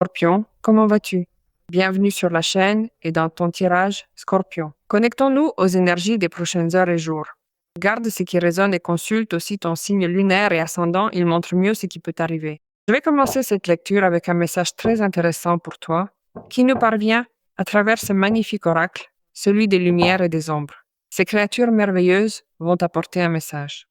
Scorpion, comment vas-tu? Bienvenue sur la chaîne et dans ton tirage Scorpion. Connectons-nous aux énergies des prochaines heures et jours. Garde ce qui résonne et consulte aussi ton signe lunaire et ascendant, il montre mieux ce qui peut t'arriver. Je vais commencer cette lecture avec un message très intéressant pour toi qui nous parvient à travers ce magnifique oracle, celui des lumières et des ombres. Ces créatures merveilleuses vont t'apporter un message.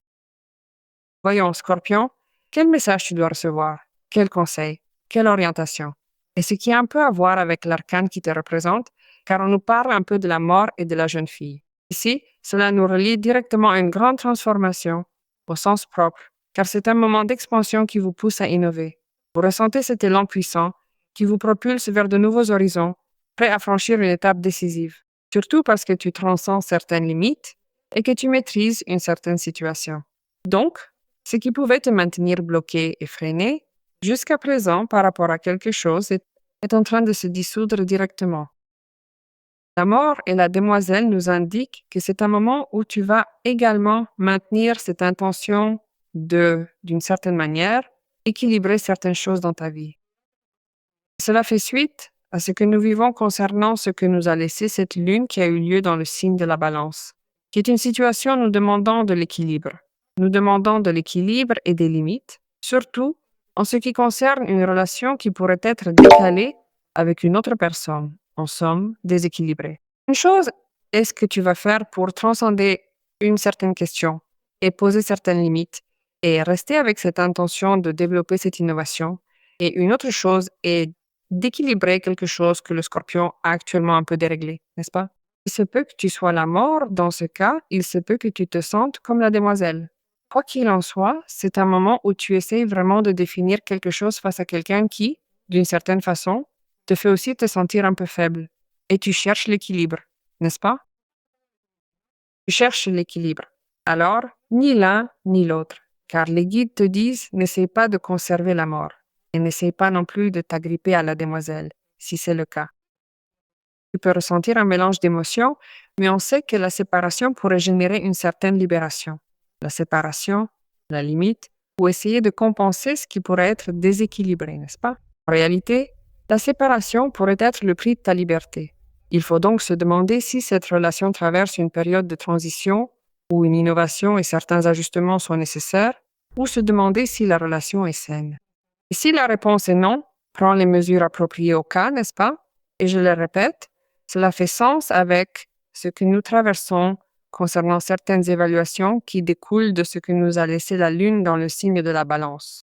Voyons, Scorpion, quel message tu dois recevoir? Quel conseil? Quelle orientation? Et ce qui a un peu à voir avec l'arcane qui te représente, car on nous parle un peu de la mort et de la jeune fille. Ici, cela nous relie directement à une grande transformation, au sens propre, car c'est un moment d'expansion qui vous pousse à innover. Vous ressentez cet élan puissant qui vous propulse vers de nouveaux horizons, prêt à franchir une étape décisive, surtout parce que tu transcends certaines limites et que tu maîtrises une certaine situation. Donc, ce qui pouvait te maintenir bloqué et freiné, jusqu'à présent par rapport à quelque chose est en train de se dissoudre directement. La mort et la demoiselle nous indiquent que c'est un moment où tu vas également maintenir cette intention d'une certaine manière, équilibrer certaines choses dans ta vie. Cela fait suite à ce que nous vivons concernant ce que nous a laissé cette lune qui a eu lieu dans le signe de la Balance, qui est une situation nous demandant de l'équilibre. Nous demandons de l'équilibre et des limites, surtout en ce qui concerne une relation qui pourrait être décalée avec une autre personne, en somme, déséquilibrée. Une chose est ce que tu vas faire pour transcender une certaine question et poser certaines limites et rester avec cette intention de développer cette innovation. Et une autre chose est d'équilibrer quelque chose que le Scorpion a actuellement un peu déréglé, n'est-ce pas? Il se peut que tu sois la mort, dans ce cas, il se peut que tu te sentes comme la demoiselle. Quoi qu'il en soit, c'est un moment où tu essaies vraiment de définir quelque chose face à quelqu'un qui, d'une certaine façon, te fait aussi te sentir un peu faible. Et tu cherches l'équilibre, n'est-ce pas? Tu cherches l'équilibre. Alors, ni l'un ni l'autre, car les guides te disent n'essaie pas de conserver la mort et n'essaie pas non plus de t'agripper à la demoiselle, si c'est le cas. Tu peux ressentir un mélange d'émotions, mais on sait que la séparation pourrait générer une certaine libération. La séparation, la limite, ou essayer de compenser ce qui pourrait être déséquilibré, n'est-ce pas? En réalité, la séparation pourrait être le prix de ta liberté. Il faut donc se demander si cette relation traverse une période de transition où une innovation et certains ajustements sont nécessaires, ou se demander si la relation est saine. Et si la réponse est non, prends les mesures appropriées au cas, n'est-ce pas? Et je le répète, cela fait sens avec ce que nous traversons concernant certaines évaluations qui découlent de ce que nous a laissé la Lune dans le signe de la Balance.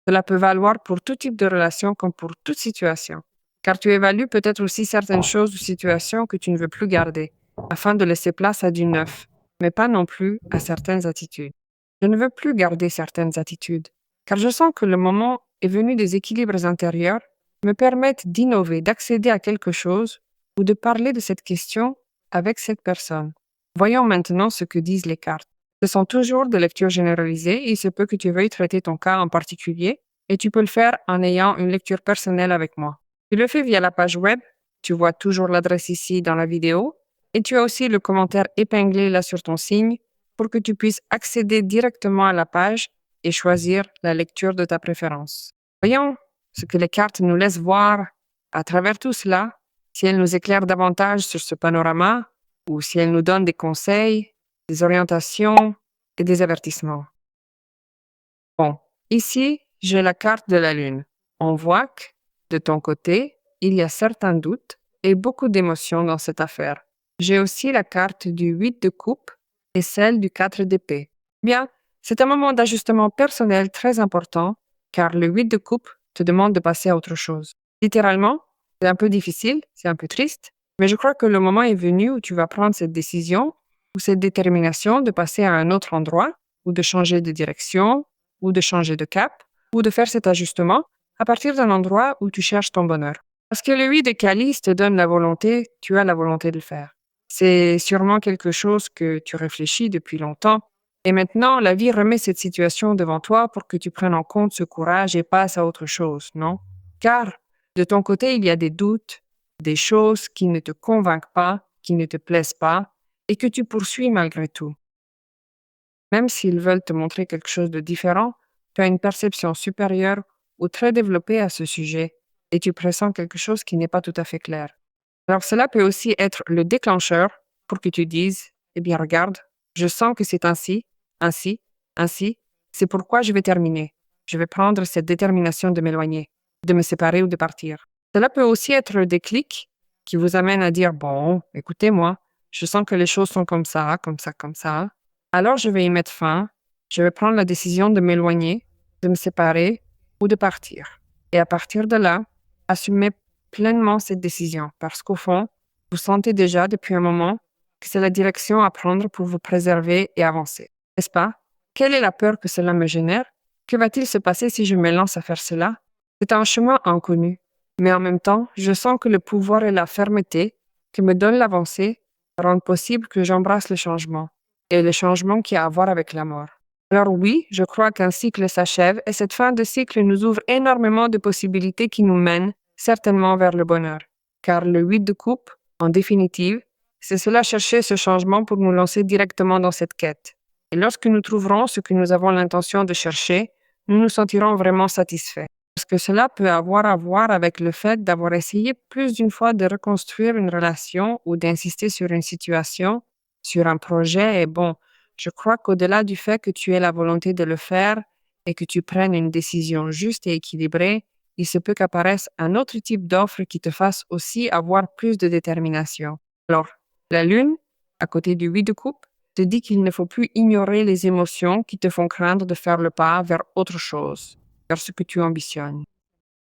Cela peut valoir pour tout type de relation comme pour toute situation, car tu évalues peut-être aussi certaines choses ou situations que tu ne veux plus garder, afin de laisser place à du neuf, mais pas non plus à certaines attitudes. Je ne veux plus garder certaines attitudes, car je sens que le moment est venu des équilibres intérieurs me permettent d'innover, d'accéder à quelque chose ou de parler de cette question avec cette personne. Voyons maintenant ce que disent les cartes. Ce sont toujours de lecture généralisée et il se peut que tu veuilles traiter ton cas en particulier et tu peux le faire en ayant une lecture personnelle avec moi. Tu le fais via la page web, tu vois toujours l'adresse ici dans la vidéo et tu as aussi le commentaire épinglé là sur ton signe pour que tu puisses accéder directement à la page et choisir la lecture de ta préférence. Voyons ce que les cartes nous laissent voir à travers tout cela, si elles nous éclairent davantage sur ce panorama ou si elles nous donnent des conseils, des orientations et des avertissements. Bon, ici, j'ai la carte de la Lune. On voit que, de ton côté, il y a certains doutes et beaucoup d'émotions dans cette affaire. J'ai aussi la carte du 8 de coupe et celle du 4 d'épée. Bien, c'est un moment d'ajustement personnel très important car le 8 de coupe te demande de passer à autre chose. Littéralement, c'est un peu difficile, c'est un peu triste, mais je crois que le moment est venu où tu vas prendre cette décision ou cette détermination de passer à un autre endroit ou de changer de direction ou de changer de cap ou de faire cet ajustement à partir d'un endroit où tu cherches ton bonheur. Parce que le 8 de calice te donne la volonté, tu as la volonté de le faire. C'est sûrement quelque chose que tu réfléchis depuis longtemps. Et maintenant, la vie remet cette situation devant toi pour que tu prennes en compte ce courage et passes à autre chose, non? Car, de ton côté, il y a des doutes, des choses qui ne te convainquent pas, qui ne te plaisent pas, et que tu poursuis malgré tout. Même s'ils veulent te montrer quelque chose de différent, tu as une perception supérieure ou très développée à ce sujet, et tu pressens quelque chose qui n'est pas tout à fait clair. Alors cela peut aussi être le déclencheur pour que tu dises, eh bien regarde, je sens que c'est ainsi, ainsi, ainsi, c'est pourquoi je vais terminer. Je vais prendre cette détermination de m'éloigner, de me séparer ou de partir. Cela peut aussi être le déclic qui vous amène à dire, bon, écoutez-moi, je sens que les choses sont comme ça, comme ça, comme ça. Alors je vais y mettre fin, je vais prendre la décision de m'éloigner, de me séparer ou de partir. Et à partir de là, assumez pleinement cette décision parce qu'au fond, vous sentez déjà depuis un moment que c'est la direction à prendre pour vous préserver et avancer. N'est-ce pas? Quelle est la peur que cela me génère? Que va-t-il se passer si je me lance à faire cela? C'est un chemin inconnu, mais en même temps, je sens que le pouvoir et la fermeté que me donne l'avancée rendent possible que j'embrasse le changement et le changement qui a à voir avec la mort. Alors oui, je crois qu'un cycle s'achève et cette fin de cycle nous ouvre énormément de possibilités qui nous mènent certainement vers le bonheur. Car le 8 de coupe, en définitive, c'est cela chercher ce changement pour nous lancer directement dans cette quête. Et lorsque nous trouverons ce que nous avons l'intention de chercher, nous nous sentirons vraiment satisfaits. Parce que cela peut avoir à voir avec le fait d'avoir essayé plus d'une fois de reconstruire une relation ou d'insister sur une situation, sur un projet. Et bon, je crois qu'au-delà du fait que tu aies la volonté de le faire et que tu prennes une décision juste et équilibrée, il se peut qu'apparaisse un autre type d'offre qui te fasse aussi avoir plus de détermination. Alors, la lune, à côté du 8 de coupe, te dit qu'il ne faut plus ignorer les émotions qui te font craindre de faire le pas vers autre chose, vers ce que tu ambitionnes,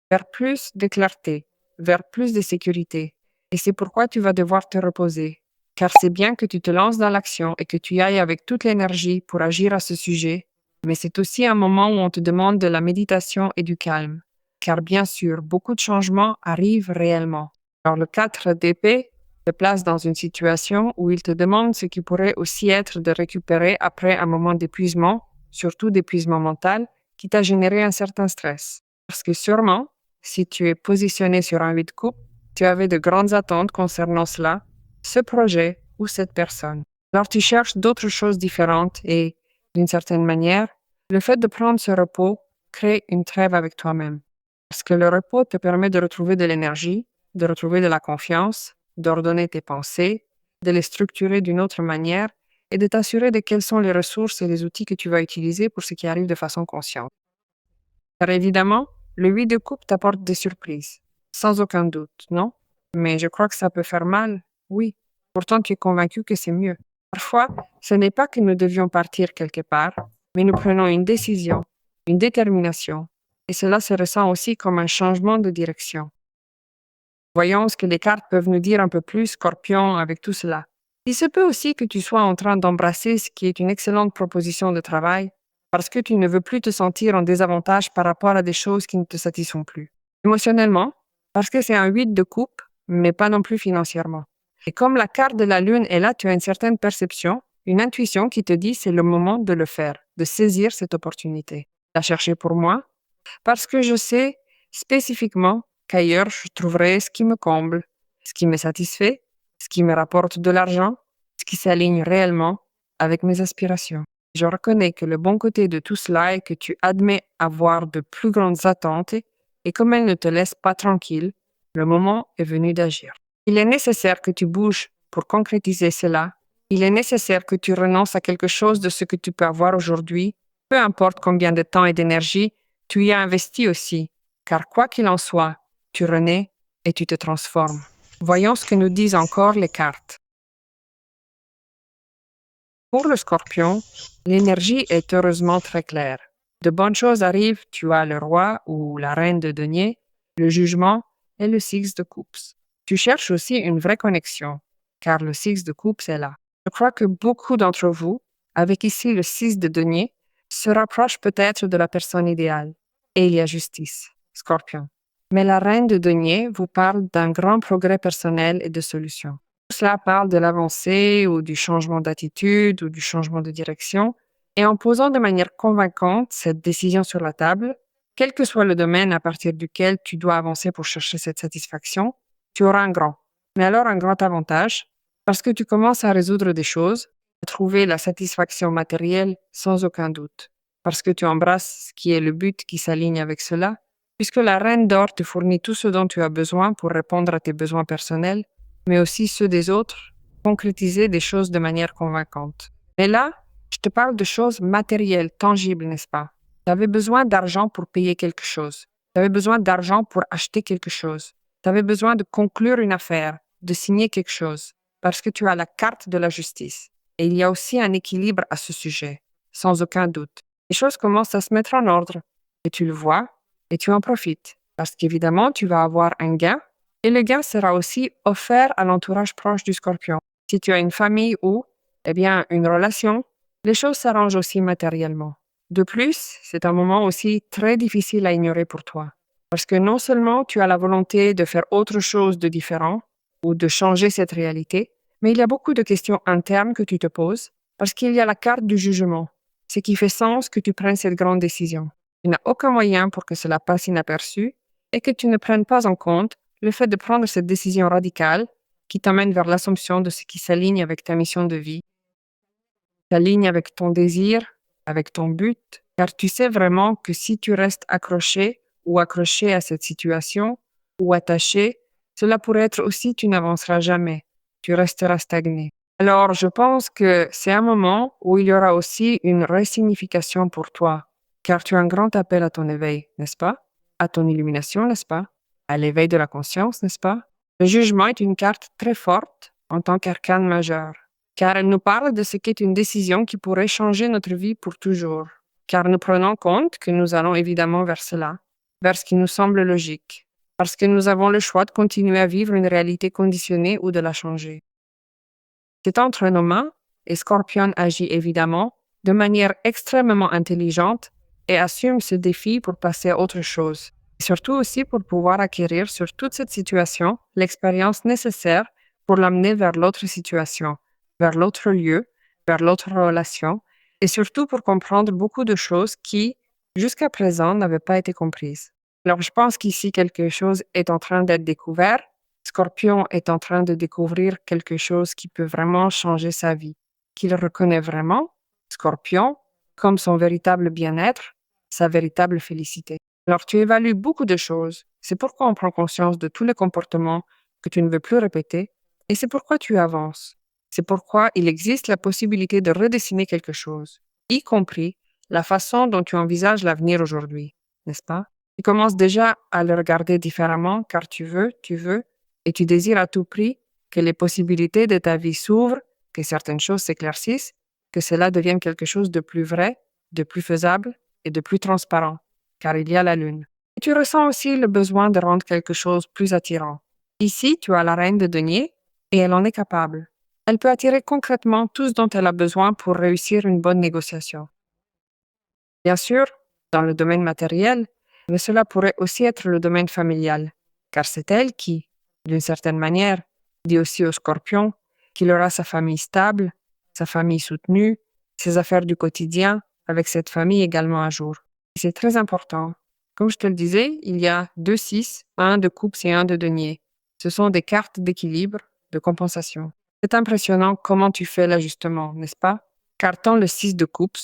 vers plus de clarté, vers plus de sécurité. Et c'est pourquoi tu vas devoir te reposer, car c'est bien que tu te lances dans l'action et que tu y ailles avec toute l'énergie pour agir à ce sujet, mais c'est aussi un moment où on te demande de la méditation et du calme, car bien sûr, beaucoup de changements arrivent réellement. Alors le 4 d'épée te place dans une situation où il te demande ce qui pourrait aussi être de récupérer après un moment d'épuisement, surtout d'épuisement mental, qui t'a généré un certain stress. Parce que sûrement, si tu es positionné sur un 8 de coupe, tu avais de grandes attentes concernant cela, ce projet ou cette personne. Alors tu cherches d'autres choses différentes et, d'une certaine manière, le fait de prendre ce repos crée une trêve avec toi-même. Parce que le repos te permet de retrouver de l'énergie, de retrouver de la confiance, d'ordonner tes pensées, de les structurer d'une autre manière et de t'assurer de quelles sont les ressources et les outils que tu vas utiliser pour ce qui arrive de façon consciente. Car évidemment, le 8 de coupe t'apporte des surprises, sans aucun doute, non? Mais je crois que ça peut faire mal, oui. Pourtant, tu es convaincu que c'est mieux. Parfois, ce n'est pas que nous devions partir quelque part, mais nous prenons une décision, une détermination, et cela se ressent aussi comme un changement de direction. Voyons ce que les cartes peuvent nous dire un peu plus, Scorpion, avec tout cela. Il se peut aussi que tu sois en train d'embrasser ce qui est une excellente proposition de travail parce que tu ne veux plus te sentir en désavantage par rapport à des choses qui ne te satisfont plus. Émotionnellement, parce que c'est un 8 de coupe, mais pas non plus financièrement. Et comme la carte de la lune est là, tu as une certaine perception, une intuition qui te dit c'est le moment de le faire, de saisir cette opportunité. La chercher pour moi, parce que je sais spécifiquement qu'ailleurs je trouverai ce qui me comble, ce qui me satisfait, ce qui me rapporte de l'argent, ce qui s'aligne réellement avec mes aspirations. Je reconnais que le bon côté de tout cela est que tu admets avoir de plus grandes attentes et comme elles ne te laissent pas tranquille, le moment est venu d'agir. Il est nécessaire que tu bouges pour concrétiser cela. Il est nécessaire que tu renonces à quelque chose de ce que tu peux avoir aujourd'hui, peu importe combien de temps et d'énergie tu y as investi aussi, car quoi qu'il en soit, tu renais et tu te transformes. Voyons ce que nous disent encore les cartes. Pour le Scorpion, l'énergie est heureusement très claire. De bonnes choses arrivent, tu as le roi ou la reine de denier, le jugement et le 6 de coupe. Tu cherches aussi une vraie connexion, car le 6 de coupe est là. Je crois que beaucoup d'entre vous, avec ici le 6 de denier, se rapprochent peut-être de la personne idéale. Et il y a justice, Scorpion. Mais la reine de denier vous parle d'un grand progrès personnel et de solutions. Tout cela parle de l'avancée ou du changement d'attitude ou du changement de direction. Et en posant de manière convaincante cette décision sur la table, quel que soit le domaine à partir duquel tu dois avancer pour chercher cette satisfaction, tu auras mais alors un grand avantage, parce que tu commences à résoudre des choses, à trouver la satisfaction matérielle sans aucun doute, parce que tu embrasses ce qui est le but qui s'aligne avec cela, puisque la reine d'or te fournit tout ce dont tu as besoin pour répondre à tes besoins personnels, mais aussi ceux des autres, concrétiser des choses de manière convaincante. Mais là, je te parle de choses matérielles, tangibles, n'est-ce pas? Tu avais besoin d'argent pour payer quelque chose. Tu avais besoin d'argent pour acheter quelque chose. Tu avais besoin de conclure une affaire, de signer quelque chose, parce que tu as la carte de la justice. Et il y a aussi un équilibre à ce sujet, sans aucun doute. Les choses commencent à se mettre en ordre, et tu le vois, et tu en profites, parce qu'évidemment, tu vas avoir un gain, et le gain sera aussi offert à l'entourage proche du Scorpion. Si tu as une famille ou, eh bien, une relation, les choses s'arrangent aussi matériellement. De plus, c'est un moment aussi très difficile à ignorer pour toi, parce que non seulement tu as la volonté de faire autre chose de différent ou de changer cette réalité, mais il y a beaucoup de questions internes que tu te poses, parce qu'il y a la carte du jugement, ce qui fait sens que tu prennes cette grande décision. Tu n'as aucun moyen pour que cela passe inaperçu et que tu ne prennes pas en compte le fait de prendre cette décision radicale qui t'amène vers l'assomption de ce qui s'aligne avec ta mission de vie, s'aligne avec ton désir, avec ton but, car tu sais vraiment que si tu restes accroché ou accroché à cette situation ou attaché, cela pourrait être aussi tu n'avanceras jamais, tu resteras stagné. Alors, je pense que c'est un moment où il y aura aussi une resignification pour toi, car tu as un grand appel à ton éveil, n'est-ce pas? À ton illumination, n'est-ce pas? À l'éveil de la conscience, n'est-ce pas? Le jugement est une carte très forte en tant qu'arcane majeur, car elle nous parle de ce qu'est une décision qui pourrait changer notre vie pour toujours, car nous prenons compte que nous allons évidemment vers cela, vers ce qui nous semble logique, parce que nous avons le choix de continuer à vivre une réalité conditionnée ou de la changer. C'est entre nos mains, et Scorpion agit évidemment de manière extrêmement intelligente et assume ce défi pour passer à autre chose. Et surtout aussi pour pouvoir acquérir sur toute cette situation l'expérience nécessaire pour l'amener vers l'autre situation, vers l'autre lieu, vers l'autre relation, et surtout pour comprendre beaucoup de choses qui, jusqu'à présent, n'avaient pas été comprises. Alors, je pense qu'ici, quelque chose est en train d'être découvert. Scorpion est en train de découvrir quelque chose qui peut vraiment changer sa vie, qu'il reconnaît vraiment, Scorpion, comme son véritable bien-être, sa véritable félicité. Alors tu évalues beaucoup de choses, c'est pourquoi on prend conscience de tous les comportements que tu ne veux plus répéter, et c'est pourquoi tu avances. C'est pourquoi il existe la possibilité de redessiner quelque chose, y compris la façon dont tu envisages l'avenir aujourd'hui, n'est-ce pas? Tu commences déjà à le regarder différemment car tu veux, et tu désires à tout prix que les possibilités de ta vie s'ouvrent, que certaines choses s'éclaircissent, que cela devienne quelque chose de plus vrai, de plus faisable et de plus transparent, car il y a la lune. Et tu ressens aussi le besoin de rendre quelque chose plus attirant. Ici, tu as la reine de denier et elle en est capable. Elle peut attirer concrètement tout ce dont elle a besoin pour réussir une bonne négociation. Bien sûr, dans le domaine matériel, mais cela pourrait aussi être le domaine familial, car c'est elle qui, d'une certaine manière, dit aussi au Scorpion qu'il aura sa famille stable, sa famille soutenue, ses affaires du quotidien, avec cette famille également à jour. Et c'est très important. Comme je te le disais, il y a 2 6, un de coupe et un de denier. Ce sont des cartes d'équilibre, de compensation. C'est impressionnant comment tu fais l'ajustement, n'est-ce pas? Car tant le 6 de coupe,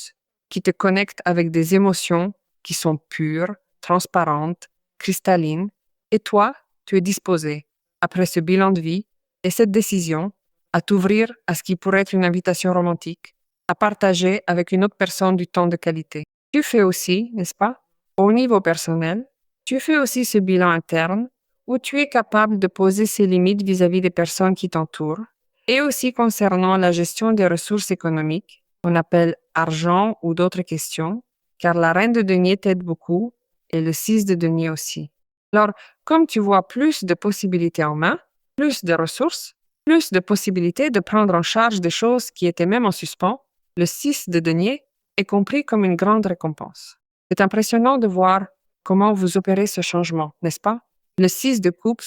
qui te connecte avec des émotions qui sont pures, transparentes, cristallines, et toi, tu es disposé, après ce bilan de vie et cette décision, à t'ouvrir à ce qui pourrait être une invitation romantique, à partager avec une autre personne du temps de qualité. Tu fais aussi, n'est-ce pas, au niveau personnel, tu fais aussi ce bilan interne où tu es capable de poser ses limites vis-à-vis des personnes qui t'entourent et aussi concernant la gestion des ressources économiques, qu'on appelle argent ou d'autres questions, car la reine de denier t'aide beaucoup et le 6 de denier aussi. Alors, comme tu vois plus de possibilités en main, plus de ressources, plus de possibilités de prendre en charge des choses qui étaient même en suspens, le 6 de denier est compris comme une grande récompense. C'est impressionnant de voir comment vous opérez ce changement, n'est-ce pas? Le 6 de coupe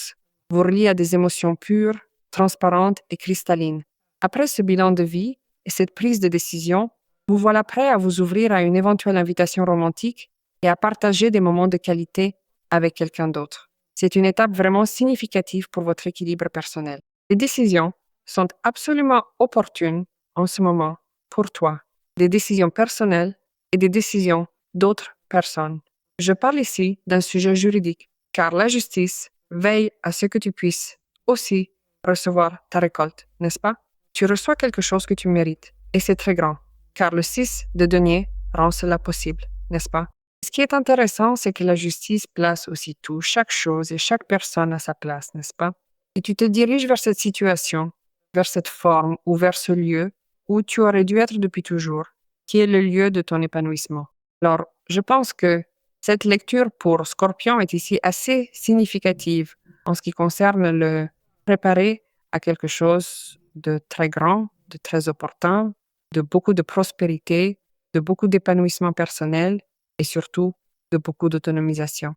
vous relie à des émotions pures, transparentes et cristallines. Après ce bilan de vie et cette prise de décision, vous voilà prêt à vous ouvrir à une éventuelle invitation romantique et à partager des moments de qualité avec quelqu'un d'autre. C'est une étape vraiment significative pour votre équilibre personnel. Les décisions sont absolument opportunes en ce moment pour toi. Des décisions personnelles et des décisions d'autres personnes. Je parle ici d'un sujet juridique, car la justice veille à ce que tu puisses aussi recevoir ta récolte, n'est-ce pas? Tu reçois quelque chose que tu mérites, et c'est très grand, car le 6 de denier rend cela possible, n'est-ce pas? Ce qui est intéressant, c'est que la justice place aussi tout, chaque chose et chaque personne à sa place, n'est-ce pas? Et tu te diriges vers cette situation, vers cette forme ou vers ce lieu où tu aurais dû être depuis toujours, qui est le lieu de ton épanouissement. Alors, je pense que cette lecture pour Scorpion est ici assez significative en ce qui concerne le préparer à quelque chose de très grand, de très opportun, de beaucoup de prospérité, de beaucoup d'épanouissement personnel et surtout de beaucoup d'autonomisation.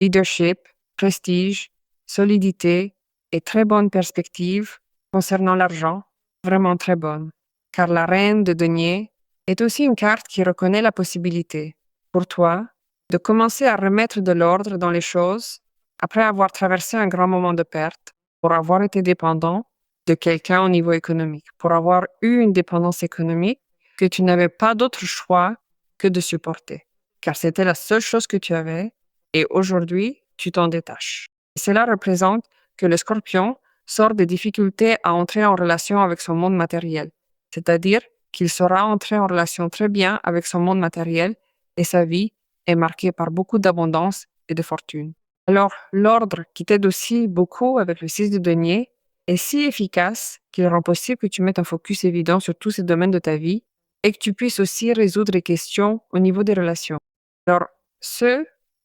Leadership, prestige, solidité et très bonne perspective concernant l'argent, vraiment très bonne, car la reine de denier est aussi une carte qui reconnaît la possibilité pour toi de commencer à remettre de l'ordre dans les choses après avoir traversé un grand moment de perte, pour avoir été dépendant de quelqu'un au niveau économique, pour avoir eu une dépendance économique que tu n'avais pas d'autre choix que de supporter, car c'était la seule chose que tu avais et aujourd'hui, tu t'en détaches. Cela représente que le Scorpion sort des difficultés à entrer en relation avec son monde matériel, c'est-à-dire qu'il saura entrer en relation très bien avec son monde matériel et sa vie est marquée par beaucoup d'abondance et de fortune. Alors, l'ordre qui t'aide aussi beaucoup avec le 6 de denier est si efficace qu'il rend possible que tu mettes un focus évident sur tous ces domaines de ta vie et que tu puisses aussi résoudre les questions au niveau des relations. Alors,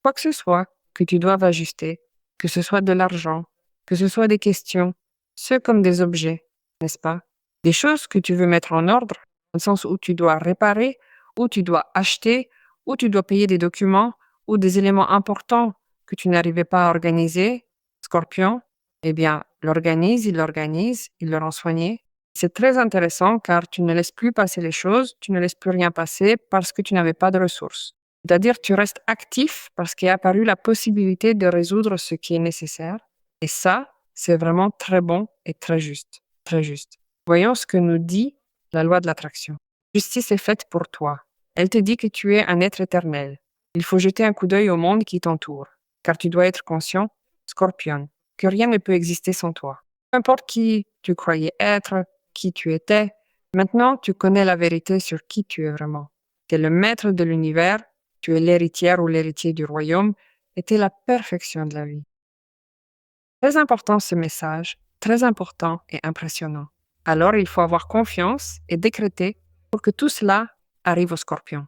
quoi que ce soit que tu doives ajuster, que ce soit de l'argent, que ce soit des questions, comme des objets, n'est-ce pas? Des choses que tu veux mettre en ordre, dans le sens où tu dois réparer, où tu dois acheter, où tu dois payer des documents ou des éléments importants que tu n'arrivais pas à organiser, Scorpion, eh bien, il le rend soigné. C'est très intéressant car tu ne laisses plus passer les choses, tu ne laisses plus rien passer parce que tu n'avais pas de ressources. C'est-à-dire, tu restes actif parce qu'il est apparu la possibilité de résoudre ce qui est nécessaire. Et ça, c'est vraiment très bon et très juste. Très juste. Voyons ce que nous dit la loi de l'attraction. Justice est faite pour toi. Elle te dit que tu es un être éternel. Il faut jeter un coup d'œil au monde qui t'entoure, car tu dois être conscient, Scorpion, que rien ne peut exister sans toi. Peu importe qui tu croyais être, qui tu étais, maintenant tu connais la vérité sur qui tu es vraiment. Tu es le maître de l'univers, tu es l'héritière ou l'héritier du royaume, et tu es la perfection de la vie. Très important ce message, très important et impressionnant. Alors il faut avoir confiance et décréter pour que tout cela arrive au Scorpion.